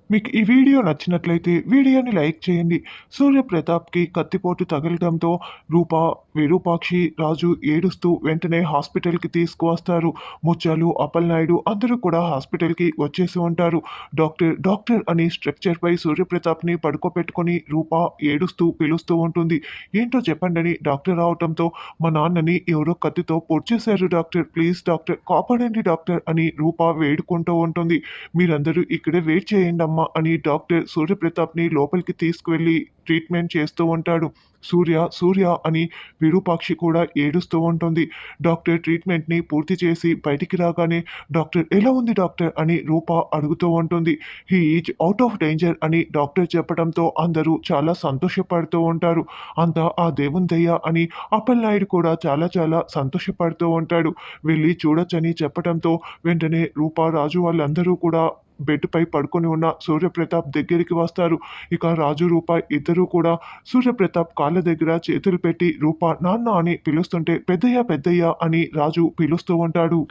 మీకు ఈ వీడియో నచ్చినట్లయితే వీడియోని లైక్ చేయండి. సూర్యప్రతాప్‌కి కత్తిపోటు తగలడంతో రూప, విరూపాక్షి, రాజు ఏడుస్తూ వెంటనే హాస్పిటల్‌కి తీసుకువస్తారు. ముత్యాలు, అప్పలనాయుడు అందరూ కూడా హాస్పిటల్‌కి వచ్చేసి ఉంటారు. డాక్టర్, డాక్టర్ అని స్ట్రెక్చర్‌పై సూర్యప్రతాప్‌ని పడుకోబెట్టుకొని రూప ఏడుస్తూ పిలుస్తూ ఉంటుంది. ఏంటో చెప్పండని డాక్టర్ రావటంతో మా నాన్నని ఎవరో కత్తితో పొడిచేశారు డాక్టర్. ప్లీజ్ డాక్టర్ కాపాడండి డాక్టర్ అని రూప వేడుకుంటూ ఉంటుంది. మీరందరూ ఇక్కడే వెయిట్ చేయండమ్మా అని డాక్టర్ సూర్యప్రతాప్‌ని లోపలికి తీసుకువెళ్ళి ట్రీట్మెంట్ చేస్తూ ఉంటాడు. సూర్య, సూర్య అని విరూపాక్షి కూడా ఏడుస్తూ ఉంటుంది. డాక్టర్ ట్రీట్మెంట్‌ని పూర్తి చేసి బయటికి రాగానే డాక్టర్ ఎలా ఉంది డాక్టర్ అని రూప అడుగుతూ ఉంటుంది. He is out of danger అని డాక్టర్ చెప్పడంతో అందరూ చాలా సంతోషపడుతూ ఉంటారు. అంతా ఆ దేవుని దయ అని అప్పలనాయుడు కూడా చాలా చాలా సంతోషపడుతూ ఉంటాడు. వెళ్లి చూడొచ్చని చెప్పడంతో వెంటనే రూప, రాజు వాళ్ళందరూ కూడా బెడ్‌పై పడుకొని ఉన్న సూర్యప్రతాప్ దగ్గరికి వస్తారు. ఇక రాజు, రూప ఇద్దరూ కూడా సూర్యప్రతాప్ కాళ్ళ దగ్గర చేతులు పెట్టి రూప నాన్న అని పిలుస్తుంటే పెద్దయ్య పెద్దయ్య అని రాజు పిలుస్తూ ఉంటాడు.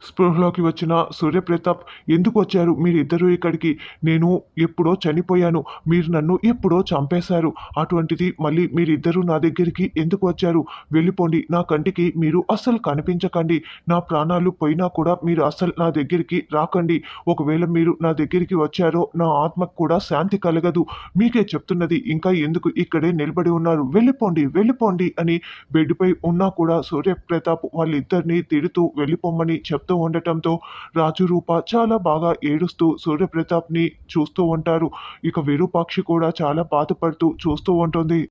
స్పృహలోకి వచ్చిన సూర్యప్రతాప్ ఎందుకొచ్చారు మీరిద్దరూ ఇక్కడికి? నేను ఎప్పుడో చనిపోయాను. మీరు నన్ను ఎప్పుడో చంపేశారు. అటువంటిది మళ్ళీ మీరిద్దరూ నా దగ్గరికి ఎందుకు వచ్చారు? వెళ్ళిపోండి. నా కంటికి మీరు అస్సలు కనిపించకండి. నా ప్రాణాలు పోయినా కూడా మీరు అస్సలు నా దగ్గరికి రాకండి. ఒకవేళ మీరు నా దగ్గరికి వచ్చారో నా ఆత్మకు కూడా శాంతి కలగదు. మీకే చెప్తున్నది ఇంకా ఎందుకు ఇక్కడే నిలబడి ఉన్నారు? వెళ్ళిపోండి, వెళ్ళిపోండి అని బెడ్‌పై ఉన్నా కూడా సూర్యప్రతాప్ వాళ్ళిద్దరిని తిడుతూ వెళ్ళిపోమ్మని చెప్తూ ఉండటంతో రాజు, రూప చాలా బాగా ఏడుస్తూ సూర్యప్రతాప్‌ని చూస్తూ ఉంటారు. ఇక విరూపాక్షి కూడా చాలా బాధపడుతూ చూస్తూ ఉంటుంది.